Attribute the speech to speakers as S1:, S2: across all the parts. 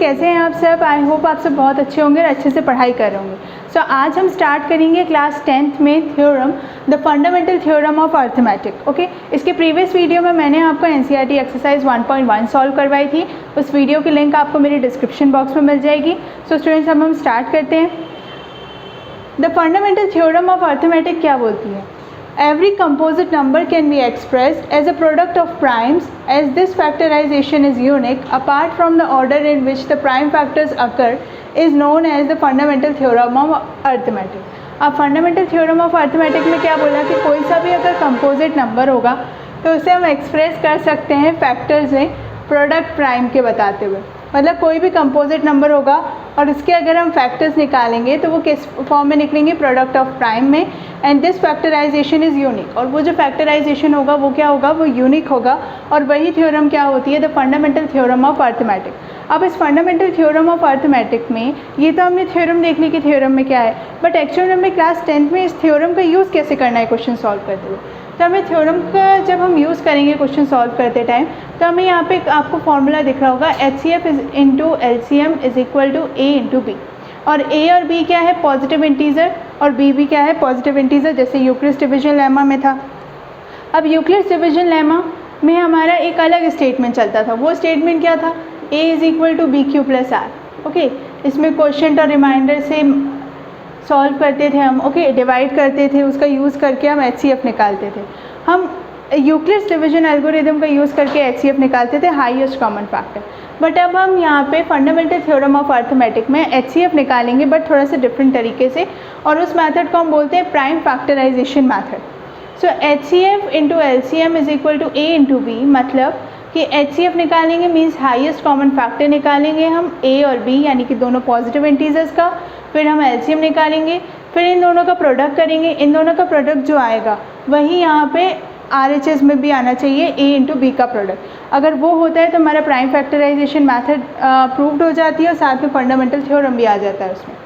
S1: कैसे हैं आप सब? आई होप आप सब बहुत अच्छे होंगे और अच्छे से पढ़ाई कर रहे होंगे। सो आज हम स्टार्ट करेंगे क्लास 10th में theorem, the fundamental theorem of arithmetic. Okay, इसके प्रीवियस वीडियो में मैंने आपको एनसीईआरटी एक्सरसाइज 1.1 सॉल्व करवाई थी। उस वीडियो की लिंक आपको मेरे डिस्क्रिप्शन बॉक्स में मिल जाएगी। सो स्टूडेंट्स, अब हम स्टार्ट करते हैं। The fundamental theorem of arithmetic क्या बोलती है? Every composite number can be expressed as a product of primes, as this factorization is unique apart from the order in which the prime factors occur is known as the fundamental theorem of arithmetic। अब fundamental theorem of arithmetic में क्या बोला कि कोई सा भी अगर composite number होगा तो उसे हम एक्सप्रेस कर सकते हैं फैक्टर्स में प्रोडक्ट प्राइम के बताते हुए। मतलब कोई भी कंपोजिट नंबर होगा और इसके अगर हम फैक्टर्स निकालेंगे तो वो किस फॉर्म में निकलेंगे? प्रोडक्ट ऑफ प्राइम में। And this factorization is unique, और वो जो फैक्टराइजेशन होगा वो क्या होगा? वो यूनिक होगा। और वही थ्योरम क्या होती है? The fundamental theorem of arithmetic. अब इस फंडामेंटल थ्योरम ऑफ अर्थमेटिक में ये तो हमने थ्योरम देख ली कि थ्योरम में क्या है, बट एक्चुअल में क्लास 10th में इस थ्योरम का यूज़ कैसे करना है क्वेश्चन सॉल्व करते हुए। तो हमें थ्योरम का जब हम यूज़ करेंगे क्वेश्चन सॉल्व करते टाइम, तो हमें यहाँ पे आपको फॉर्मूला दिख रहा होगा HCF into LCM is equal to A into B। और A और B क्या है? पॉजिटिव इंटीजर, और B भी क्या है? पॉजिटिव इंटीजर, जैसे यूक्लिड्स डिवीजन लेमा में था। अब यूक्लिड्स डिवीजन लेमा में हमारा एक अलग स्टेटमेंट चलता था। वो स्टेटमेंट क्या था? A is equal to BQ plus R। Okay, इसमें क्वोशिएंट और रिमाइंडर से सॉल्व करते थे हम। ओके, डिवाइड करते थे, उसका यूज़ करके हम HCF निकालते थे। हम यूक्लिड्स डिवीजन एल्गोरिदम का यूज़ करके HCF निकालते थे, हाईएस्ट कॉमन फैक्टर। बट अब हम यहाँ पे फंडामेंटल थ्योरम ऑफ अर्थमेटिक में HCF निकालेंगे, बट थोड़ा सा डिफरेंट तरीके से, और उस मेथड को हम बोलते हैं prime factorization method. So HCF into LCM is equal to A into B। मतलब कि HCF निकालेंगे मीन्स हाईएस्ट कॉमन फैक्टर निकालेंगे हम A और B, यानी कि दोनों पॉजिटिव इंटीजर्स का। फिर हम LCM निकालेंगे, फिर इन दोनों का प्रोडक्ट करेंगे। इन दोनों का प्रोडक्ट जो आएगा वही यहाँ पे RHS में भी आना चाहिए, A इंटू B का प्रोडक्ट। अगर वो होता है तो हमारा प्राइम फैक्टराइजेशन मेथड प्रूव्ड हो जाती है, और साथ में फंडामेंटल थ्योरम भी आ जाता है उसमें।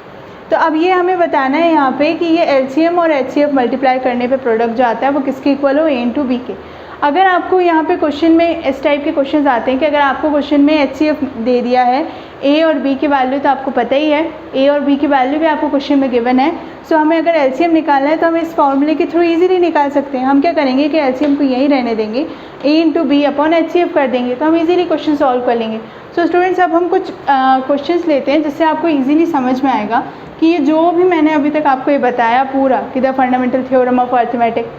S1: तो अब ये हमें बताना है यहाँ पे कि ये LCM और HCF मल्टीप्लाई करने पे प्रोडक्ट जो आता है वो किसके इक्वल हो? A इंटू B के। अगर आपको यहाँ पे क्वेश्चन में इस टाइप के क्वेश्चन आते हैं कि अगर आपको क्वेश्चन में HCF दे दिया है, A और B की वैल्यू तो आपको पता ही है, A और B की वैल्यू भी आपको क्वेश्चन में गिवन है। सो हमें अगर LCM निकालना है तो हम इस फॉर्मूले के थ्रू इजीली निकाल सकते हैं। हम क्या करेंगे कि LCM को यहीं रहने देंगे, A into B upon HCF कर देंगे, तो हम इजीली क्वेश्चन सॉल्व कर लेंगे। सो स्टूडेंट्स, अब हम कुछ क्वेश्चंस लेते हैं जिससे आपको इजीली समझ में आएगा कि ये जो भी मैंने अभी तक आपको ये बताया पूरा कि the fundamental theorem of arithmetic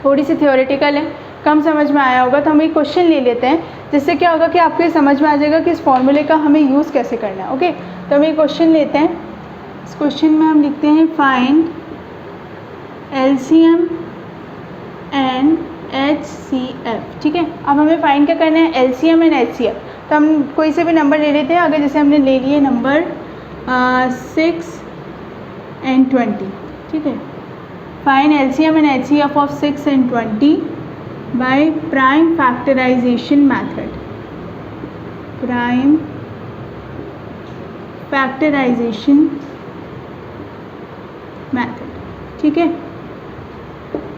S1: थोड़ी सी थ्योरेटिकल है, कम समझ में आया होगा। तो हम एक क्वेश्चन ले लेते हैं जिससे क्या होगा कि आपको ये समझ में आ जाएगा कि इस फॉर्मूले का हमें यूज़ कैसे करना है। ओके, तो हम एक क्वेश्चन लेते हैं। इस क्वेश्चन में हम लिखते हैं फाइंड LCM एंड HCF। ठीक है, अब हमें फाइंड क्या करना है? LCM and HCF। तो हम कोई से भी नंबर ले लेते हैं। अगर जैसे हमने ले लिए नंबर 6 एंड 20। ठीक है, find LCM and HCF of 6 and 20 by prime factorization method। prime factorization method। ठीक है,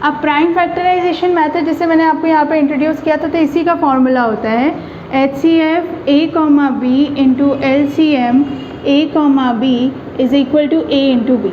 S1: अब प्राइम फैक्टराइजेशन मेथड जैसे मैंने आपको यहाँ पे इंट्रोड्यूस किया था, तो इसी का फॉर्मूला होता है HCF A, B into LCM A, B is equal to A into B।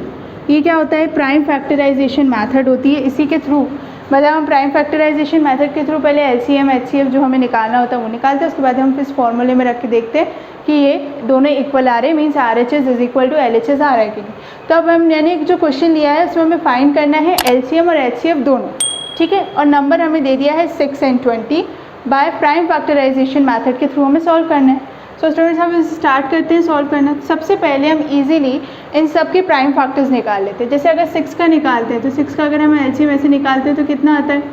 S1: ये क्या होता है? प्राइम फैक्टराइजेशन मेथड होती है। इसी के थ्रू मतलब हम प्राइम फैक्टराइजेशन मेथड के थ्रू पहले LCM HCF जो हमें निकालना होता है वो निकालते हैं, उसके बाद हम इस फॉर्मूले में रख के देखते हैं कि ये दोनों इक्वल आ रहे हैं, means RHS is equal to LHS आ रहा है कि नहीं। तो अब हम यानी जो क्वेश्चन लिया है उसमें हमें फाइंड करना है LCM और HCF दोनों। ठीक है, और नंबर हमें दे दिया है 6 and 20 by prime factorization method के थ्रू हमें सॉल्व करना है। सो स्टूडेंट्स, हम स्टार्ट करते हैं सॉल्व करना। सबसे पहले हम इजीली इन सब के प्राइम फैक्टर्स निकाल लेते हैं। जैसे अगर 6 का निकालते हैं तो 6 का अगर हम LCM ऐसे निकालते हैं तो कितना आता है?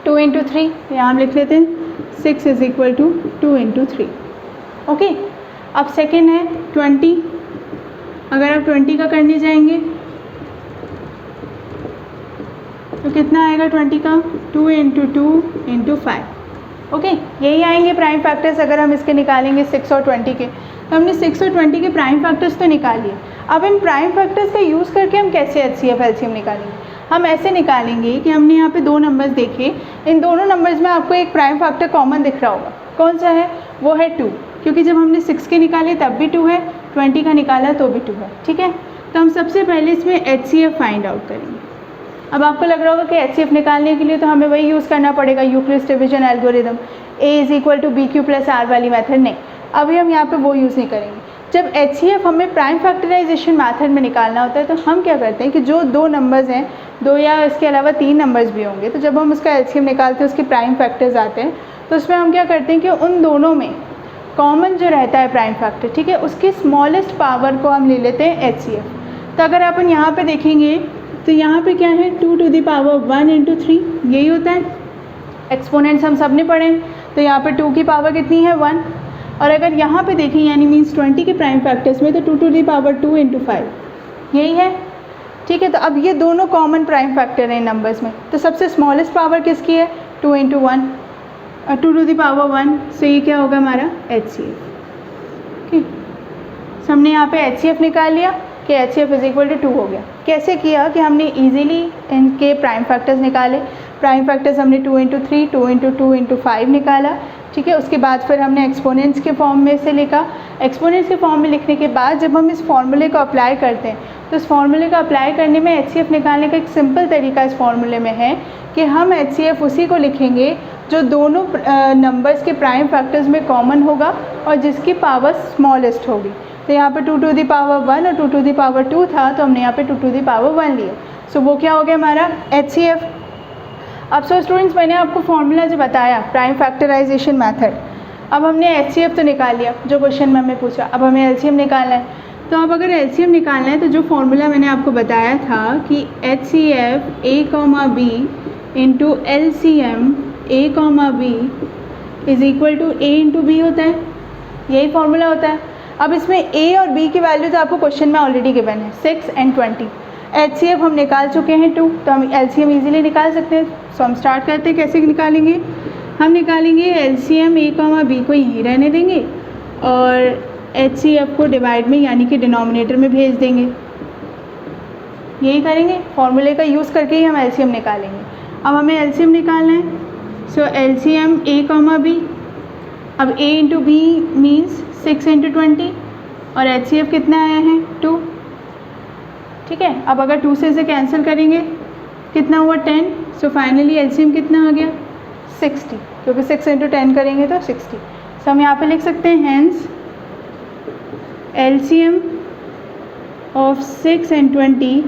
S1: 2 इंटू 3। यहाँ हम लिख लेते हैं 6 is equal to 2 into 3। Okay, अब सेकेंड है 20। अगर आप 20 का करने जाएंगे तो कितना आएगा 20 का? 2 इंटू 2 इंटू 5। ओके, यही आएंगे प्राइम फैक्टर्स अगर हम इसके निकालेंगे 6 और 20 के। तो हमने 6 और 20 के प्राइम फैक्टर्स तो निकाल लिए। अब इन प्राइम फैक्टर्स का यूज़ करके हम कैसे HCF LCM निकालेंगे? हम ऐसे निकालेंगे कि हमने यहाँ पे दो नंबर्स देखे, इन दोनों नंबर्स में आपको एक प्राइम फैक्टर कॉमन दिख रहा होगा। कौन सा है? वो है 2। क्योंकि जब हमने 6 के निकाले तब भी 2 है, 20 का निकाला तो भी 2 है, ठीक है। तो हम सबसे पहले इसमें HCF फाइंड आउट करेंगे। अब आपको लग रहा होगा कि HCF निकालने के लिए तो हमें वही यूज़ करना पड़ेगा, Euclid's division algorithm, A = BQ + R वाली मेथड। नहीं, अभी हम यहाँ पे वो यूज़ नहीं करेंगे। जब HCF हमें प्राइम फैक्टराइजेशन मेथड में निकालना होता है तो हम क्या करते हैं कि जो 2 नंबर्स हैं, 2 या इसके अलावा 3 नंबर्स भी होंगे, तो जब हम उसका HCF निकालते हैं, उसके प्राइम फैक्टर्स आते हैं, तो उसमें हम क्या करते हैं कि उन दोनों में कॉमन जो रहता है प्राइम फैक्टर, ठीक है, उसकी स्मॉलेस्ट पावर को हम ले लेते हैं HCF। तो अगर अपन यहाँ पे देखेंगे तो यहाँ पे क्या है, 2 to the power 1 × 3, यही होता है। एक्सपोनेंट्स हम सब ने पढ़े, तो यहाँ पे 2 की पावर कितनी है, 1। और अगर यहाँ पे देखें यानी मीन्स 20 के प्राइम फैक्टर्स में, तो 2 to the power 2 × 5, यही है, ठीक है। तो अब ये दोनों कॉमन प्राइम फैक्टर हैं नंबर्स में, तो सबसे स्मॉलेस्ट पावर किसकी है, 2 × 1, 2 to the power 1, सो ये क्या होगा हमारा HCF। ठीक, तो हमने यहाँ पे HCF निकाल लिया कि HCF = 2 हो गया। कैसे किया कि हमने इजीली इनके प्राइम फैक्टर्स निकाले। प्राइम फैक्टर्स हमने 2 × 3, 2 × 2 × 5 निकाला, ठीक है। उसके बाद फिर हमने एक्सपोनेंट्स के फॉर्म में से लिखा। एक्सपोनेंट्स के फॉर्म में लिखने के बाद जब हम इस फॉर्मूले को अप्लाई करते हैं, तो इस फॉर्मूले को अप्लाई करने में HCF निकालने का एक सिंपल तरीका इस फॉर्मूले में है कि हम HCF उसी को लिखेंगे जो दोनों नंबर्स के प्राइम फैक्टर्स में कॉमन होगा और जिसकी पावर स्मॉलेस्ट होगी। तो यहाँ पे 2 to the power 1 और 2 to the power 2 था, तो हमने यहाँ पे 2 to the power 1 लिया। सो वो क्या हो गया हमारा HCF। अब सो स्टूडेंट्स, मैंने आपको फॉर्मूला जो बताया प्राइम फैक्टराइजेशन मेथड, अब हमने HCF तो निकाल लिया जो क्वेश्चन में हमें पूछा, अब हमें LCM निकालना है। तो अब अगर LCM निकालना है तो जो फॉर्मूला मैंने आपको बताया था कि HCF A, B × LCM A, B = A × B होता है, यही फॉर्मूला होता है। अब इसमें A और B की वैल्यू तो आपको क्वेश्चन में ऑलरेडी गिवन है, 6 और 20। HCF हम निकाल चुके हैं 2, तो हम LCM इजीली निकाल सकते हैं। सो हम स्टार्ट करते हैं, कैसे निकालेंगे, हम निकालेंगे LCM A, B को यहीं रहने देंगे और HCF को डिवाइड में यानी कि डिनोमिनेटर में भेज देंगे, यही करेंगे। फॉर्मूले का यूज़ करके ही हम LCM निकालेंगे। अब हमें LCM निकालना है। सो LCM A, B, अब A × B मीन्स 6 × 20 और HCF कितना आया है, 2, ठीक है। अब अगर 2 से इसे कैंसिल करेंगे कितना हुआ, 10। सो फाइनली LCM कितना आ गया, 60, क्योंकि 6 × 10 करेंगे तो 60। सो हम यहाँ पे लिख सकते हैं hence LCM of 6 and 20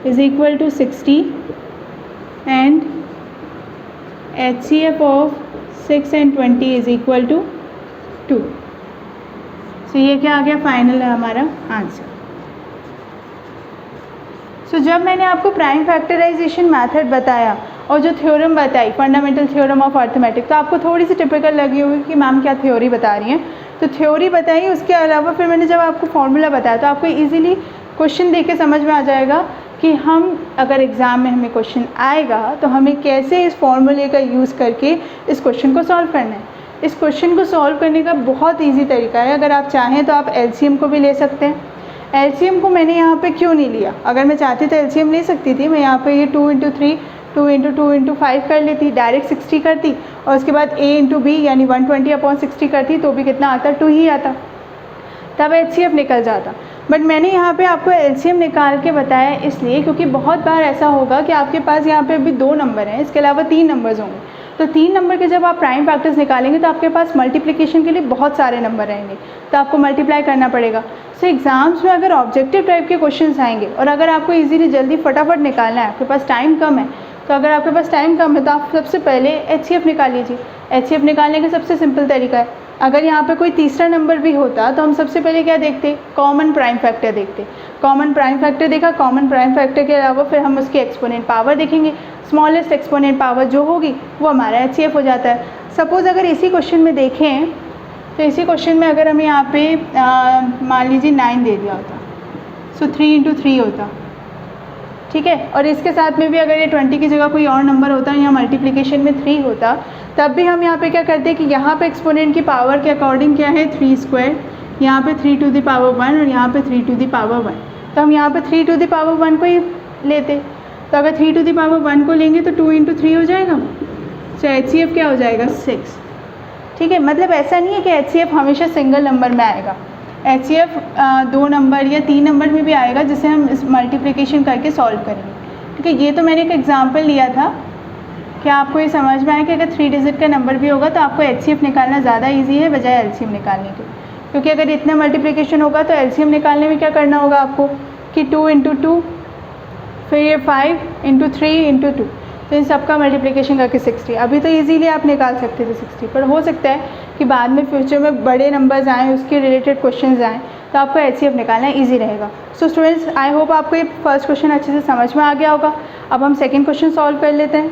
S1: = 60 and HCF of 6 and 20 = 2। तो ये क्या आ गया, फाइनल है हमारा आंसर। सो जब मैंने आपको प्राइम फैक्टराइजेशन मेथड बताया और जो थ्योरम बताई, फंडामेंटल थ्योरम ऑफ अर्थमेटिक, तो आपको थोड़ी सी टिपिकल लगी होगी कि मैम क्या थ्योरी बता रही हैं। तो थ्योरी बताई, उसके अलावा फिर मैंने जब आपको फॉर्मूला बताया तो आपको इजीली क्वेश्चन देख के समझ में आ जाएगा कि हम अगर एग्ज़ाम में हमें क्वेश्चन आएगा तो हमें कैसे इस फॉर्मूले का यूज़ करके इस क्वेश्चन को सॉल्व करना है। इस क्वेश्चन को सॉल्व करने का बहुत इजी तरीका है। अगर आप चाहें तो आप LCM को भी ले सकते हैं। LCM को मैंने यहाँ पे क्यों नहीं लिया, अगर मैं चाहती तो LCM ले सकती थी। मैं यहाँ पे ये 2 × 3, 2 × 2 × 5 कर लेती, डायरेक्ट 60 करती और उसके बाद A × B यानी 120/60 करती, तो भी कितना आता, 2 ही आता, तब HCF निकल जाता। बट मैंने यहाँ पे आपको LCM निकाल के बताया इसलिए क्योंकि बहुत बार ऐसा होगा कि आपके पास यहाँ पे अभी 2 नंबर हैं, इसके अलावा 3 नंबर्स होंगे। तो 3 नंबर के जब आप प्राइम फैक्टर्स निकालेंगे तो आपके पास मल्टीप्लिकेशन के लिए बहुत सारे नंबर रहेंगे, तो आपको मल्टीप्लाई करना पड़ेगा। सो एग्ज़ाम्स में अगर ऑब्जेक्टिव टाइप के क्वेश्चंस आएंगे और अगर आपको इजीली जल्दी फटाफट निकालना है, आपके पास टाइम कम है, तो अगर आपके पास टाइम कम है तो आप सबसे पहले HCF निकाल लीजिए। HCF निकालने का सबसे सिंपल तरीका है, अगर यहाँ पे कोई तीसरा नंबर भी होता तो हम सबसे पहले क्या देखते, कॉमन प्राइम फैक्टर देखते। कॉमन प्राइम फैक्टर देखा, कॉमन प्राइम फैक्टर के अलावा फिर हम उसकी एक्सपोनेंट पावर देखेंगे। स्मॉलेस्ट एक्सपोनेंट पावर जो होगी वो हमारा HCF हो जाता है। सपोज़ अगर इसी क्वेश्चन में देखें तो इसी क्वेश्चन में अगर हमें यहाँ पे मान लीजिए 9 दे दिया होता, सो 3 × 3 होता, ठीक है। और इसके साथ में भी अगर ये 20 की जगह कोई और नंबर होता या मल्टीप्लिकेशन में 3 होता, तब भी हम यहाँ पे क्या करते हैं कि यहाँ पे एक्सपोनेंट की पावर के अकॉर्डिंग क्या है, 3², यहाँ पे 3 to the power 1 और यहाँ पे 3 to the power 1, तो हम यहाँ पे 3 to the power 1 को ही लेते। तो अगर 3 to the power 1 को लेंगे तो 2 × 3 हो जाएगा, तो HCF क्या हो जाएगा, 6। ठीक है, मतलब ऐसा नहीं है कि HCF हमेशा सिंगल नंबर में आएगा, HCF 2 नंबर या 3 नंबर में भी आएगा, जिसे हम इस मल्टीप्लिकेशन करके सॉल्व करेंगे। ठीक है, ये तो मैंने एक एग्जांपल लिया था कि आपको ये समझ में आए कि अगर 3 डिजिट का नंबर भी होगा तो आपको HCF निकालना ज़्यादा ईजी है बजाय LCM निकालने के, क्योंकि अगर इतना मल्टीप्लिकेशन होगा तो LCM निकालने में क्या करना होगा आपको कि 2 × 2, फिर ये 5 × 3 × 2, तो इन सबका मल्टीप्लिकेशन करके 60। अभी तो इजीली आप निकाल सकते थे 60, पर हो सकता है कि बाद में फ्यूचर में बड़े नंबर्स आएँ, उसके रिलेटेड क्वेश्चंस आएँ, तो आपको HCF निकालना ईजी रहेगा। सो स्टूडेंट्स, आई होप आपको ये फर्स्ट क्वेश्चन अच्छे से समझ में आ गया होगा। अब हम सेकेंड क्वेश्चन सॉल्व कर लेते हैं।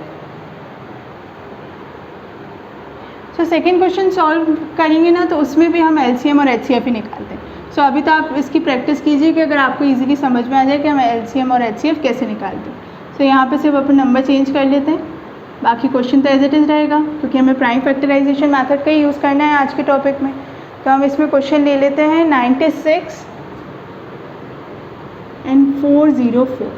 S1: सो सेकेंड क्वेश्चन सॉल्व करेंगे ना, तो उसमें भी हम LCM और HCF ही निकालते हैं। सो अभी तो आप इसकी प्रैक्टिस कीजिए कि अगर आपको इजीली समझ में आ जाए कि हम LCM और HCF कैसे निकालते हैं। सो यहाँ पे सिर्फ अपन नंबर चेंज कर लेते हैं, बाकी क्वेश्चन तो एज इट इज़ रहेगा, क्योंकि हमें प्राइम फैक्टराइजेशन मेथड का ही यूज़ करना है आज के टॉपिक में। तो हम इसमें क्वेश्चन ले लेते हैं 96 और 404।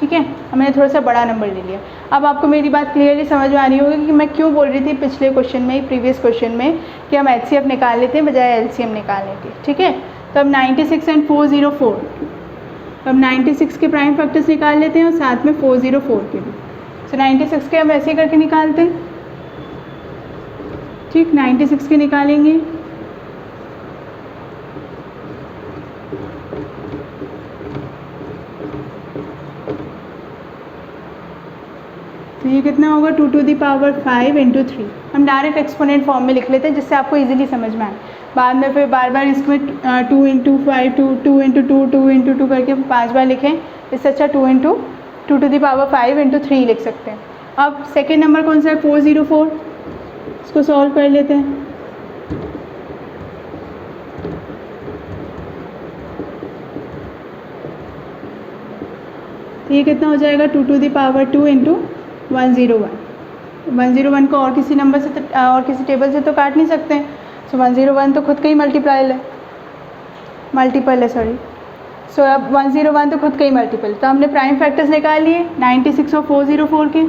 S1: ठीक है, हमने थोड़ा सा बड़ा नंबर ले लिया। अब आपको मेरी बात क्लियरली समझ में आ रही होगी कि मैं क्यों बोल रही थी पिछले क्वेश्चन में, प्रीवियस क्वेश्चन में, कि हम HCF निकाल लेते हैं बजाय LCM निकालने के। ठीक है, तो अब 96 और 404, तो अब 96 के प्राइम फैक्टर्स निकाल लेते हैं और साथ में 404 के भी। सो 96 के हम ऐसे करके निकालते हैं। ठीक, 96 के निकालेंगे, तो ये कितना होगा 2 to the power 5 × 3। हम डायरेक्ट एक्सपोनेंट फॉर्म में लिख लेते हैं जिससे आपको इजीली समझ में आए, बाद में फिर बार बार इसमें 2 × 5 2 2 × 2 2 × 2 करके 5 बार लिखें, इससे अच्छा 2 to the power 5 × 3 लिख सकते हैं। अब सेकेंड नंबर कौन सा है 404, इसको सॉल्व कर लेते हैं। तो ये कितना हो जाएगा 2 to the power 2 × 101। 101 को और किसी नंबर से और किसी टेबल से तो काट नहीं सकते हैं। सो 101 तो खुद का ही मल्टीपल है सॉरी। सो अब 101 तो खुद का ही मल्टीपल, तो हमने प्राइम फैक्टर्स निकाल लिए 96 और 404 के।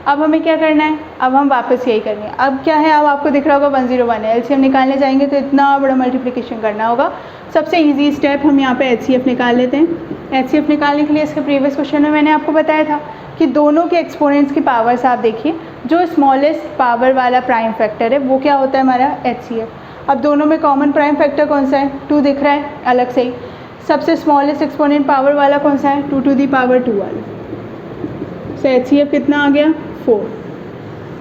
S1: अब हमें क्या करना है, अब हम वापस यही करेंगे। अब क्या है, अब आपको दिख रहा होगा 101 है, LCM निकालने जाएंगे तो इतना बड़ा मल्टीप्लिकेशन करना होगा। सबसे इजी स्टेप हम यहाँ पे HCF निकाल लेते हैं। HCF निकालने के लिए इसके प्रीवियस क्वेश्चन में मैंने आपको बताया था कि दोनों के एक्सपोनेंट्स की पावर्स आप देखिए, जो स्मॉलेस्ट पावर वाला प्राइम फैक्टर है वो क्या होता है हमारा HCF। अब दोनों में कॉमन प्राइम फैक्टर कौन सा है, 2 दिख रहा है अलग से ही। सबसे स्मॉलेस्ट एक्सपोनेंट पावर वाला कौन सा है, 2 to the power 2 वाला। सो HCF कितना आ गया 4।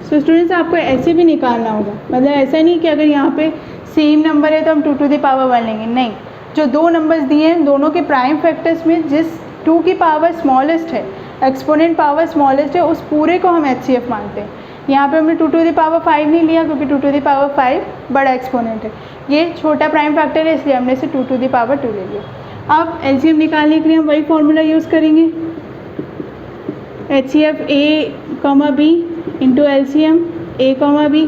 S1: सो स्टूडेंट्स, आपको ऐसे भी निकालना होगा, मतलब ऐसा नहीं कि अगर यहाँ पे सेम नंबर है तो हम 2 to the power 1 लेंगे, नहीं। जो दो नंबर्स दिए हैं दोनों के प्राइम फैक्टर्स में जिस 2 की पावर स्मॉलेस्ट है, एक्सपोनेंट पावर स्मॉलेस्ट है, उस पूरे को हम HCF मानते हैं। यहाँ पे हमने 2 to the power 5 नहीं लिया क्योंकि 2 to the power 5 बड़ा एक्सपोनेंट है, ये छोटा प्राइम फैक्टर है, इसलिए हमने इसे 2 to the power 2 ले लिया। अब LCM निकालने के लिए हम वही फॉर्मूला यूज़ करेंगे, HCF A, B into LCM A, B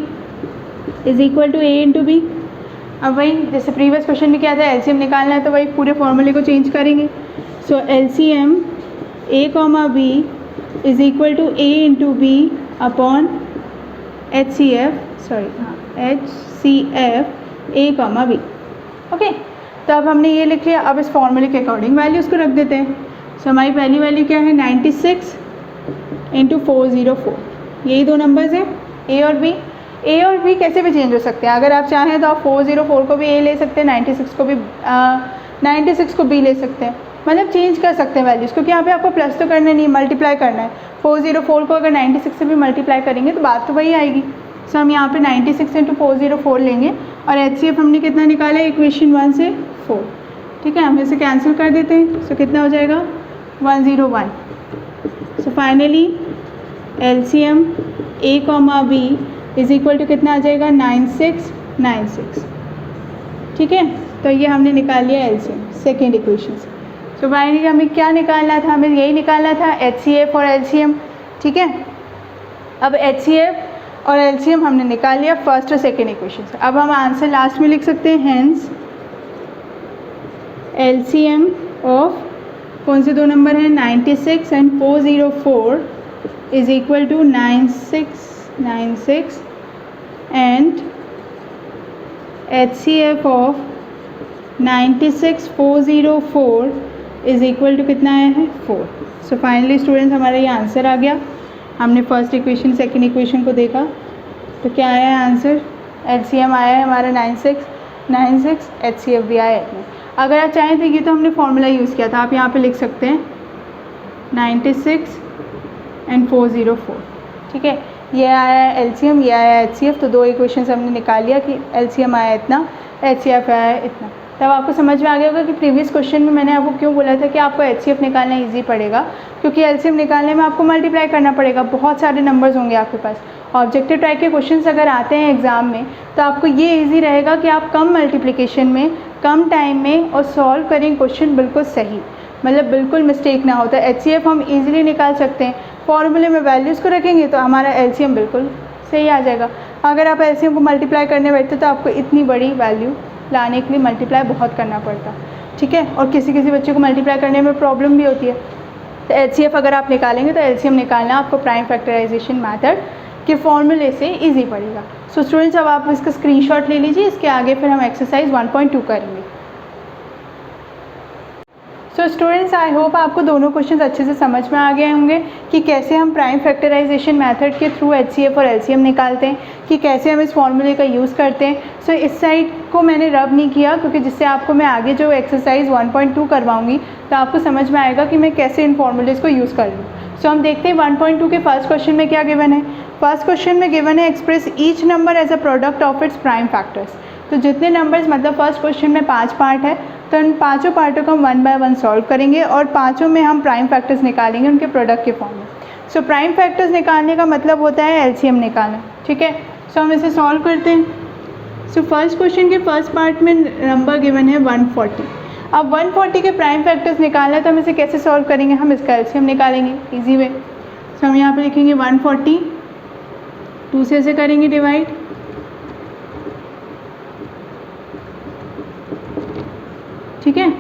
S1: is equal to A into B। अब वही जैसे प्रीवियस क्वेश्चन में क्या था, LCM निकालना है तो वही पूरे फॉर्मूले को चेंज करेंगे। So LCM A, B is equal to A into B upon HCF A, B। Okay, तो अब हमने ये लिख लिया। अब इस फॉर्मूले के अकॉर्डिंग वैल्यूज़ को रख देते हैं। सो हमारी पहली वैल्यू क्या है 96 × 404, यही दो नंबर्स हैं A और B। A और B कैसे भी चेंज हो सकते हैं, अगर आप चाहें तो आप 404 को भी A ले सकते हैं, 96 को B ले सकते हैं, मतलब चेंज कर सकते हैं वैल्यूज़, क्योंकि यहाँ पे आपको प्लस तो करना नहीं, मल्टीप्लाई करना है। 404 को अगर 96 से भी मल्टीप्लाई करेंगे तो बात तो वही आएगी। सो हम यहाँ पे 96 × 404 लेंगे और HCF हमने कितना निकाला है इक्वेशन 1 से 4। ठीक है, हम इसे कैंसिल कर देते हैं। सो कितना हो जाएगा 101। So finally LCM A, B is equal to कितना आ जाएगा 9696। ठीक है, तो ये हमने निकाल लिया LCM सेकेंड इक्वेशन से। तो फाइनली हमें क्या निकालना था, हमें यही निकालना था HCF और LCM। ठीक है, अब HCF और LCM हमने निकाल लिया फर्स्ट और सेकेंड इक्वेशन से। अब हम आंसर लास्ट में लिख सकते हैं, हेंस LCM ऑफ कौन से दो नंबर हैं 96 and 404 is equal to 9696 and HCF of 96404 is equal to कितना आया है 4। सो फाइनली स्टूडेंट्स हमारा ये आंसर आ गया। हमने फर्स्ट इक्वेशन सेकंड इक्वेशन को देखा तो क्या आया है आंसर, LCM आया है हमारा 96, HCF भी आया है। अगर आप चाहें तो ये तो हमने फॉर्मूला यूज़ किया था, आप यहाँ पे लिख सकते हैं 96 एंड 404, ठीक है। ये आया है LCM, ये आया है HCF, तो दो इक्वेशंस हमने निकाल लिया कि LCM आया इतना, HCF आया इतना। तब आपको समझ में आ गया होगा कि प्रीवियस क्वेश्चन में मैंने आपको क्यों बोला था कि आपको HCF निकालना इजी पड़ेगा, क्योंकि LCM निकालने में आपको मल्टीप्लाई करना पड़ेगा, बहुत सारे नंबर्स होंगे आपके पास। ऑब्जेक्टिव टाइप के क्वेश्चंस अगर आते हैं एग्ज़ाम में तो आपको ये इजी रहेगा कि आप कम मल्टीप्लिकेशन में कम टाइम में और सॉल्व करें क्वेश्चन बिल्कुल सही, मतलब बिल्कुल मिस्टेक ना होता है। HCF हम इजीली निकाल सकते हैं, फॉर्मूले में वैल्यूज़ को रखेंगे तो हमारा LCM बिल्कुल सही आ जाएगा। अगर आप LCM को मल्टीप्लाई करने बैठते तो आपको इतनी बड़ी वैल्यू लाने के लिए मल्टीप्लाई बहुत करना पड़ता, ठीक है। और किसी किसी बच्चे को मल्टीप्लाई करने में प्रॉब्लम भी होती है। तो HCF अगर आप निकालेंगे तो LCM निकालना आपको प्राइम फैक्टराइजेशन मेथड के फॉर्मूले से इजी पड़ेगा। सो स्टूडेंट्स अब आप इसका स्क्रीनशॉट ले लीजिए, इसके आगे फिर हम एक्सरसाइज 1.2 करेंगे। सो स्टूडेंट्स आई होप आपको दोनों क्वेश्चंस अच्छे से समझ में आ गए होंगे कि कैसे हम प्राइम फैक्टराइजेशन मेथड के थ्रू HCF और LCM निकालते हैं, कि कैसे हम इस फॉर्मूले का यूज़ करते हैं। सो इस साइड को मैंने रब नहीं किया क्योंकि जिससे आपको मैं आगे जो एक्सरसाइज 1.2 करवाऊँगी तो आपको समझ में आएगा कि मैं कैसे इन फॉर्मूलेज़ को यूज़ कर लूँ। सो हम देखते हैं 1.2 के फर्स्ट क्वेश्चन में क्या गिवन है। फर्स्ट क्वेश्चन में गिवन है express each number as a product of its prime factors. तो जितने नंबर्स, मतलब फर्स्ट क्वेश्चन में 5 पार्ट है तो उन पाँचों पार्टों को हम 1 बाय 1 सॉल्व करेंगे और पाँचों में हम प्राइम फैक्टर्स निकालेंगे उनके प्रोडक्ट के फॉर्म में। सो प्राइम फैक्टर्स निकालने का मतलब होता है LCM निकालना, ठीक है। सो हम इसे सॉल्व करते हैं। सो फर्स्ट क्वेश्चन के फर्स्ट पार्ट में नंबर गिवन है 140। अब 140 के प्राइम फैक्टर्स निकालना है तो हम इसे कैसे सॉल्व करेंगे, हम इसका LCM निकालेंगे इजी वे। सो हम यहाँ पे लिखेंगे 140, 2 से ऐसे करेंगे डिवाइड, ठीक है,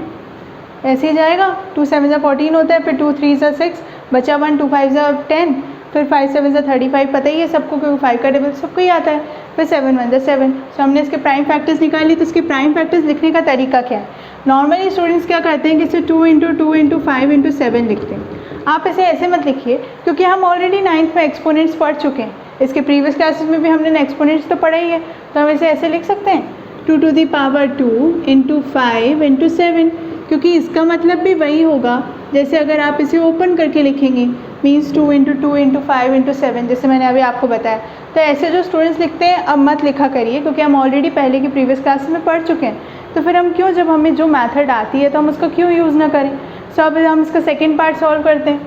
S1: ऐसे ही जाएगा। 2 7 14 होता है, फिर 2 3 6 बचा 1, 2 5 10, फिर 5 7 35, पता ही है सबको क्योंकि 5 का टेबल सबको ही आता है, फिर 7 1 7। सो हमने इसके प्राइम फैक्टर्स निकाली। तो इसके प्राइम फैक्टर्स लिखने का तरीका क्या है, नॉर्मली स्टूडेंट्स क्या करते हैं कि इसे 2 × 2 × 5 × 7 लिखते हैं। आप इसे ऐसे मत लिखिए क्योंकि हम ऑलरेडी 9th में एक्सपोनेंट्स पढ़ चुके हैं, इसके प्रीवियस क्लासेस में भी हमने एक्सपोनेंट्स तो पढ़ा ही है। तो हम इसे ऐसे लिख सकते हैं 2 to the power 2 × 5 × 7, क्योंकि इसका मतलब भी वही होगा जैसे अगर आप इसे ओपन करके लिखेंगे, मीन्स 2 × 2 × 5 × 7, जैसे मैंने अभी आपको बताया। तो ऐसे जो स्टूडेंट्स लिखते हैं अब मत लिखा करिए क्योंकि हम ऑलरेडी पहले की प्रीवियस क्लासेस में पढ़ चुके हैं। तो फिर हम क्यों, जब हमें जो मेथड आती है तो हम उसको क्यों यूज़ ना करें। सो अब हम इसका सेकेंड पार्ट सॉल्व करते हैं।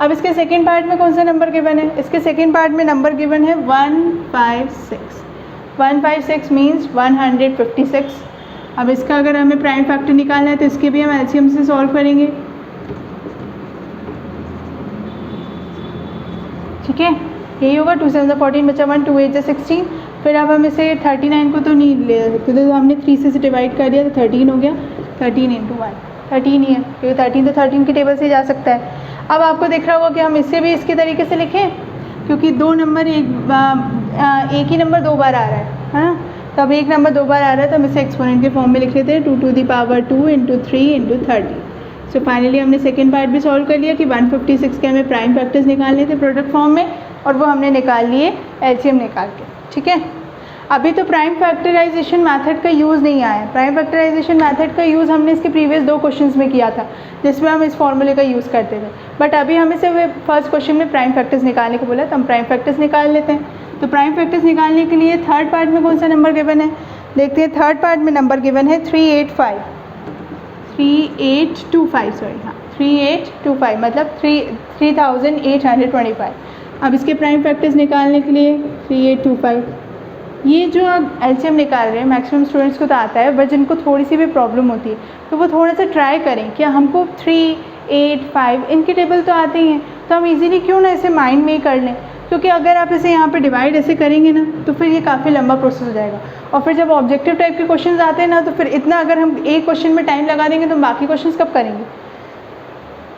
S1: अब इसके सेकेंड पार्ट में कौन सा नंबर गिवन है, इसके सेकेंड पार्ट में नंबर गिवन है 156। 156 मीन्स 156। अब इसका अगर हमें प्राइम फैक्टर निकालना है तो इसके भी हम LCM से सॉल्व करेंगे, ठीक है। यही होगा 2 7 14 बचा 1, 2 8 16। फिर अब हम इसे 39 को तो नहीं ले सकते, तो हमने 3 से डिवाइड कर दिया तो 13 हो गया। 13 × 1 13 ही है क्योंकि 13 तो 13 के टेबल से जा सकता है। अब आपको दिख रहा होगा कि हम इसे भी इसके तरीके से लिखें क्योंकि दो नंबर एक ही नंबर 2 बार आ रहा है ना। तो अब एक नंबर 2 बार आ रहा है तो हम इसे एक्सपोनेंट के फॉर्म में लिख लेते हैं 2 to the power 2 × 3 × 30। So finally हमने सेकेंड पार्ट भी सॉल्व कर लिया कि 156 के हमें प्राइम फैक्टर्स निकालने थे प्रोडक्ट फॉर्म में और वो हमने निकाल लिए LCM निकाल के, ठीक है। अभी तो प्राइम फैक्टराइजेशन मेथड का यूज़ नहीं आया। प्राइम फैक्टराइजेशन मेथड का यूज़ हमने इसके प्रीवियस 2 क्वेश्चंस में किया था जिसमें हम इस फॉर्मूले का यूज़ करते थे, बट अभी हमें से फर्स्ट क्वेश्चन में प्राइम फैक्टर्स निकालने को बोला तो हम प्राइम फैक्टर्स निकाल लेते हैं। तो प्राइम फैक्टर्स निकालने के लिए थर्ड पार्ट में कौन सा नंबर गिवन है, देखते हैं। थर्ड पार्ट में नंबर गिवन है 3825, सॉरी हाँ 3825 मतलब 3825। अब इसके प्राइम फैक्टर्स निकालने के लिए 3825, ये जो आप LCM निकाल रहे हैं मैक्सिमम स्टूडेंट्स को तो आता है, बट जिनको थोड़ी सी भी प्रॉब्लम होती है तो वो थोड़ा सा ट्राई करें कि हमको 3 8 5 इनके टेबल तो आते ही हैं, तो हम इजीली क्यों ना इसे माइंड में ही कर लें, क्योंकि अगर आप इसे यहाँ पे डिवाइड ऐसे करेंगे ना तो फिर ये काफ़ी लंबा प्रोसेस हो जाएगा। और फिर जब ऑब्जेक्टिव टाइप के क्वेश्चंस आते हैं ना तो फिर इतना अगर हम एक क्वेश्चन में टाइम लगा देंगे तो बाकी क्वेश्चंस कब करेंगे।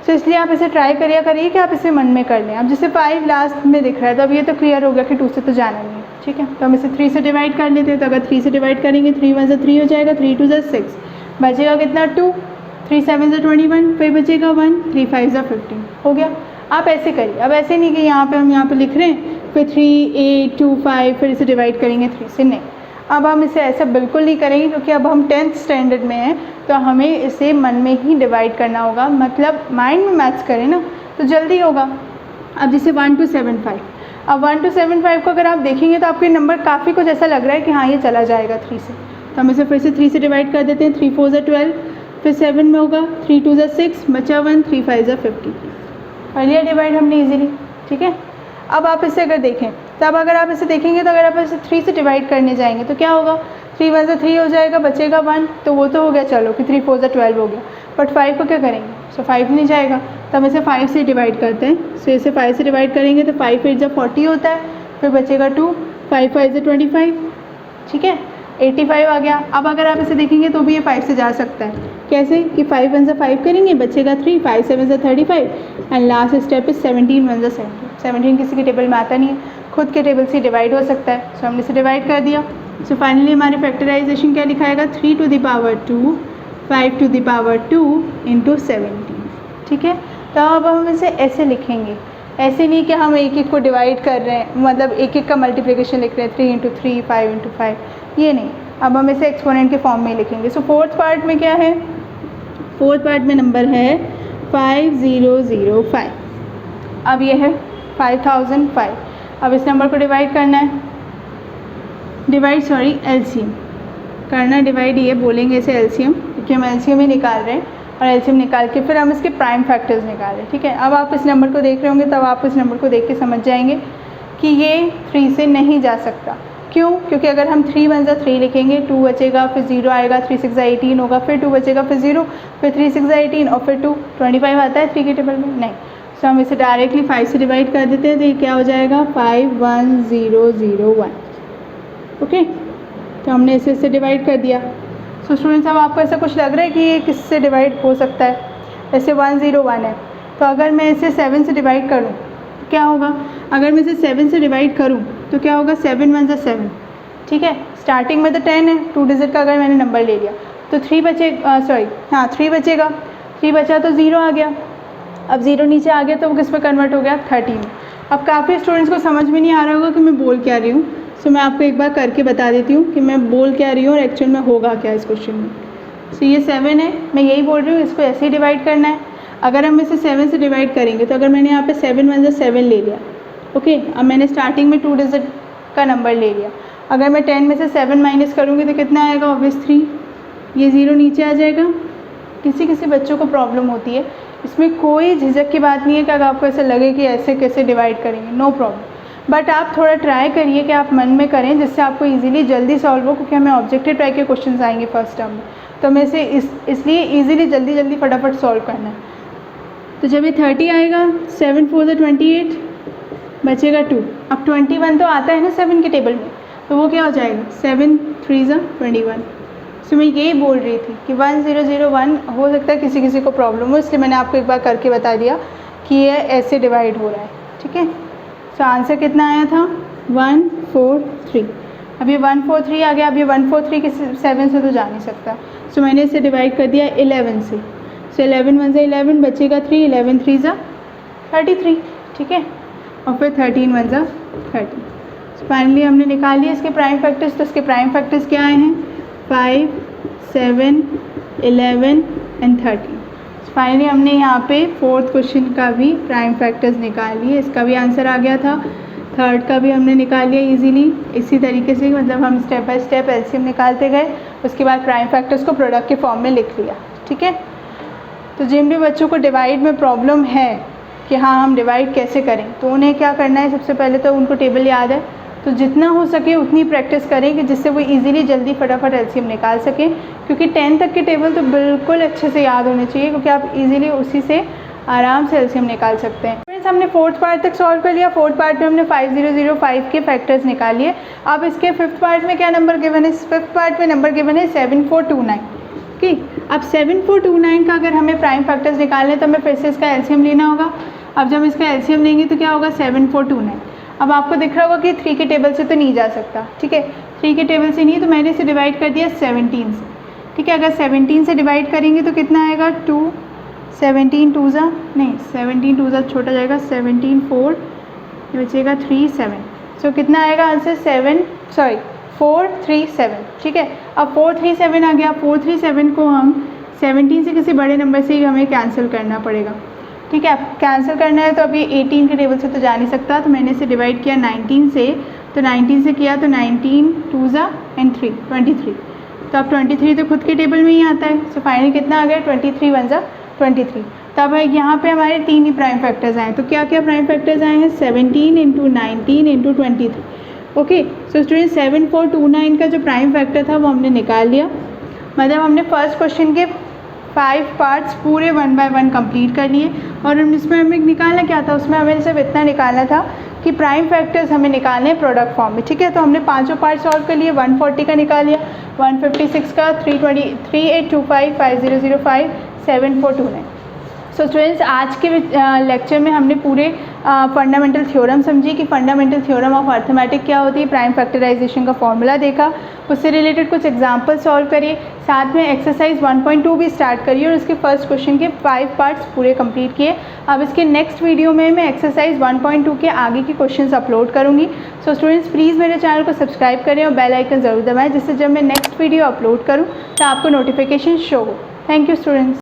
S1: सो इसलिए आप इसे ट्राई करिए कि आप इसे मन में कर लें। अब जैसे 5 लास्ट में दिख रहा है तो अब ये तो क्लियर हो गया कि 2 से तो जाना नहीं है, ठीक है। तो हम इसे 3 से डिवाइड कर लेते हैं। तो अगर 3 से डिवाइड करेंगे 3 1 से 3 हो जाएगा, 3 2 से 6, बचेगा कितना 2, 3 7 से 21, फिर बचेगा 1, 3 5 से 15 हो गया। आप ऐसे करिए। अब ऐसे नहीं कि यहाँ पे हम यहाँ पे लिख रहे हैं फिर 3 8 2 5 फिर इसे डिवाइड करेंगे 3 से, नहीं। अब हम इसे ऐसा बिल्कुल नहीं करेंगे क्योंकि अब हम 10th स्टैंडर्ड में हैं, तो हमें इसे मन में ही डिवाइड करना होगा, मतलब माइंड में मैथ्स करें ना तो जल्दी होगा। अब जैसे 1 2 7 5, अब 1 2 7 5 को अगर आप देखेंगे तो आपके नंबर काफ़ी कुछ ऐसा लग रहा है कि हाँ ये चला जाएगा 3 से, तो हम इसे फिर से 3 से डिवाइड कर देते हैं। 3 4 से 12, फिर 7 में होगा, 3 2 से 6, बचा 1, 3 5 से 50, कर लिया डिवाइड हमने ईजिली, ठीक है। अब आप इसे अगर देखें तब अगर आप इसे देखेंगे तो अगर आप इसे 3 से डिवाइड करने जाएंगे तो क्या होगा, 3 1 से 3 हो जाएगा, बचेगा 1, तो वो तो हो गया चलो कि 3 4 से 12 हो गया, बट 5 को क्या करेंगे, सो 5 नहीं जाएगा, तो हम इसे 5 से डिवाइड करते हैं। सो इसे 5 से डिवाइड करेंगे तो 5 8 जब 40 होता है, फिर बचेगा 2, 5 5 से 25, ठीक है, 85 आ गया। अब अगर आप इसे देखेंगे तो भी ये 5 से जा सकता है, कैसे कि 5 1 से 5 करेंगे, बचेगा 3, 5 7 से 35, एंड लास्ट स्टेप इज 17 1 से 17 किसी के टेबल में आता नहीं है, खुद के टेबल से डिवाइड हो सकता है। सो हमने इसे डिवाइड कर दिया। सो फाइनली हमारी फैक्टराइजेशन क्या लिखाएगा, 3 to the power 2 5 to the power 2 into 17, ठीक है। तो अब हम इसे ऐसे लिखेंगे, ऐसे नहीं कि हम एक एक को डिवाइड कर रहे हैं, मतलब एक एक का मल्टीप्लिकेशन लिख रहे हैं 3 इंटू 3 5 इंटू 5, ये नहीं। अब हम इसे एक्सपोनेंट के फॉर्म में लिखेंगे। सो फोर्थ पार्ट में क्या है, फोर्थ पार्ट में नंबर है 5005, अब ये है 5005। अब इस नंबर को डिवाइड करना है, एलसीएम करना, डिवाइड ये बोलेंगे इसे एलसीएम, क्योंकि हम एलसीएम ही निकाल रहे हैं, और एलसीएम निकाल के फिर हम इसके प्राइम फैक्टर्स निकाल रहे हैं, ठीक है। अब आप इस नंबर को देख रहे होंगे तब आप इस नंबर को देख के समझ जाएंगे कि ये 3 से नहीं जा सकता। क्यों, क्योंकि अगर हम 3 1 से 3 लिखेंगे, 2 बचेगा, फिर 0 आएगा, 3 6 से 18 होगा, फिर 2 बचेगा, फिर 0, फिर 3 6 से 18 और फिर 2 25 आता है 3 के टेबल में, नहीं। सो हम इसे डायरेक्टली 5 से डिवाइड कर देते हैं, तो ये क्या हो जाएगा 51001, ओके। तो हमने इसे डिवाइड कर दिया। सो स्टूडेंट्स, अब आपको ऐसा कुछ लग रहा है कि ये किससे डिवाइड हो सकता है, जैसे 101 है, तो अगर मैं इसे 7 से डिवाइड करूँ तो क्या होगा, अगर मैं इसे 7 से डिवाइड करूँ तो क्या होगा, 7 1 से 7, ठीक है। स्टार्टिंग में तो 10 है, 2 डिजिट का अगर मैंने नंबर ले लिया तो 3 बचेगा, 3 बचेगा, 3 बचा तो 0 आ गया। अब 0 नीचे आ गया तो वो किस में कन्वर्ट हो गया, 30 में। अब काफ़ी स्टूडेंट्स को समझ में नहीं आ रहा होगा कि मैं बोल क्या रही हूँ, सो मैं आपको एक बार करके बता देती हूँ कि मैं बोल क्या रही हूँ और एक्चुअल में होगा क्या इस क्वेश्चन में। सो ये 7 है, मैं यही बोल रही हूँ, इसको ऐसे ही डिवाइड करना है। अगर हम इसे 7 से डिवाइड करेंगे तो अगर मैंने यहाँ पे 7 1 से 7 ले लिया, ओके। अब मैंने स्टार्टिंग में 2 डिजिट का नंबर ले लिया, अगर मैं 10 में से 7 माइनस करूँगी तो कितना आएगा, ऑब्वियस 3, ये 0 नीचे आ जाएगा। किसी किसी बच्चों को प्रॉब्लम होती है, इसमें कोई झिझक की बात नहीं है कि अगर आपको ऐसा लगे कि ऐसे कैसे डिवाइड करेंगे, नो प्रॉब्लम, बट आप थोड़ा ट्राई करिए कि आप मन में करें जिससे आपको इजीली जल्दी सॉल्व हो, क्योंकि हमें ऑब्जेक्टिव टाइप के क्वेश्चंस आएंगे फर्स्ट टर्म में, तो हमें इसे इसलिए इजीली जल्दी फटाफट सॉल्व करना है। तो जब ये 30 आएगा, 7 4 से 28, बचेगा 2। अब 21 तो आता है ना 7 के टेबल में, तो वो क्या हो जाएगा, 7 3 से 21। सो मैं यही बोल रही थी कि 1001 हो सकता है किसी किसी को प्रॉब्लम हो, इसलिए मैंने आपको एक बार करके बता दिया कि ये ऐसे डिवाइड हो रहा है, ठीक है। सो आंसर कितना आया था, 143। अब ये 143 आ गया। अब ये 143 के 7 से तो जा नहीं सकता, सो मैंने इसे डिवाइड कर दिया 11 से। सो 11 1 से 11, बचेगा 3, 11 3 से 33, ठीक है, और फिर 13 1 से 30। सो फाइनली हमने निकाल लिया इसके प्राइम फैक्टर्स। तो इसके प्राइम फैक्टर्स क्या आए हैं, 5 7 11 एंड 30। फाइनली हमने यहाँ पे फोर्थ क्वेश्चन का भी प्राइम फैक्टर्स निकाल लिए, इसका भी आंसर आ गया था, थर्ड का भी हमने निकाल लिया इजीली। इसी तरीके से मतलब हम स्टेप बाय स्टेप एलसीएम निकालते गए, उसके बाद प्राइम फैक्टर्स को प्रोडक्ट के फॉर्म में लिख लिया, ठीक है। तो जिन भी बच्चों को डिवाइड में प्रॉब्लम है कि हाँ हम डिवाइड कैसे करें, तो उन्हें क्या करना है, सबसे पहले तो उनको टेबल याद है, तो जितना हो सके उतनी प्रैक्टिस करें कि जिससे वो इजीली जल्दी फटाफट एलसीएम निकाल सकें, क्योंकि 10 तक के टेबल तो बिल्कुल अच्छे से याद होने चाहिए, क्योंकि आप इजीली उसी से आराम से एलसीएम निकाल सकते हैं। फ्रेंड्स, हमने फोर्थ पार्ट तक सॉल्व कर लिया। फोर्थ पार्ट में हमने 5005 के फैक्टर्स निकाल लिए। अब इसके फिफ्थ पार्ट में क्या नंबर गिवन है, फिफ्थ पार्ट में नंबर गिवन है 7429 की। अब 7429 का अगर हमें प्राइम फैक्टर्स निकालने तो हमें फिर से इसका एलसीएम लेना होगा। अब जब इसका एलसीएम लेंगे तो क्या होगा 7429। अब आपको दिख रहा होगा कि 3 के टेबल से तो नहीं जा सकता, ठीक है, 3 के टेबल से नहीं, तो मैंने इसे डिवाइड कर दिया 17 से, ठीक है। अगर 17 से डिवाइड करेंगे तो कितना आएगा 2, 17 2 ज़ा नहीं 17 2 ज़ा छोटा जाएगा, 17 4 बचेगा 3 7, सो कितना आएगा आंसर 437, ठीक है। अब 437 आ गया, 437 को हम 17 से किसी बड़े नंबर से ही हमें कैंसिल करना पड़ेगा, ठीक है। कैंसिल करना है तो अभी 18 के टेबल से तो जा नहीं सकता, तो मैंने इसे डिवाइड किया 19 से, तो 19 से किया तो 19 2 ज़ा एंड 3 23, तो अब 23 तो खुद के टेबल में ही आता है, सो फाइनली कितना आ गया 23 1 ज़ा 23। तब यहाँ पे हमारे 3 ही प्राइम फैक्टर्स आए, तो क्या क्या प्राइम फैक्टर्स आए हैं 17 into 19 into 23, okay. So student 7429 का जो प्राइम फैक्टर था वो हमने निकाल लिया, मतलब हमने फर्स्ट क्वेश्चन के 5 पार्ट्स पूरे 1 बाय 1 कंप्लीट कर लिए। और इसमें हमें निकालना क्या था, उसमें हमें सिर्फ इतना निकालना था कि प्राइम फैक्टर्स हमें निकालने हैं प्रोडक्ट फॉर्म में, ठीक है। तो हमने पाँचों पार्ट सॉल्व कर लिए, 140 का निकाल लिया, 156 का, 320 3825 5005 7429। सो स्टूडेंट्स आज के लेक्चर में हमने पूरे फंडामेंटल थ्योरम समझी कि फंडामेंटल थ्योरम ऑफ अर्थमेटिक क्या होती है, प्राइम फैक्टराइजेशन का फॉर्मूला देखा, उससे रिलेटेड कुछ एग्जांपल सॉल्व करिए, साथ में एक्सरसाइज 1.2 भी स्टार्ट करिए और उसके फर्स्ट क्वेश्चन के 5 पार्ट्स पूरे कंप्लीट किए। अब इसके नेक्स्ट वीडियो में मैं एक्सरसाइज 1.2 के आगे के क्वेश्चंस अपलोड करूँगी। सो स्टूडेंट्स प्लीज़ मेरे चैनल को सब्सक्राइब करें और बेल आइकन ज़रूर दबाएँ, जिससे जब मैं नेक्स्ट वीडियो अपलोड करूँ तो आपको नोटिफिकेशन शो हो। Thank you students.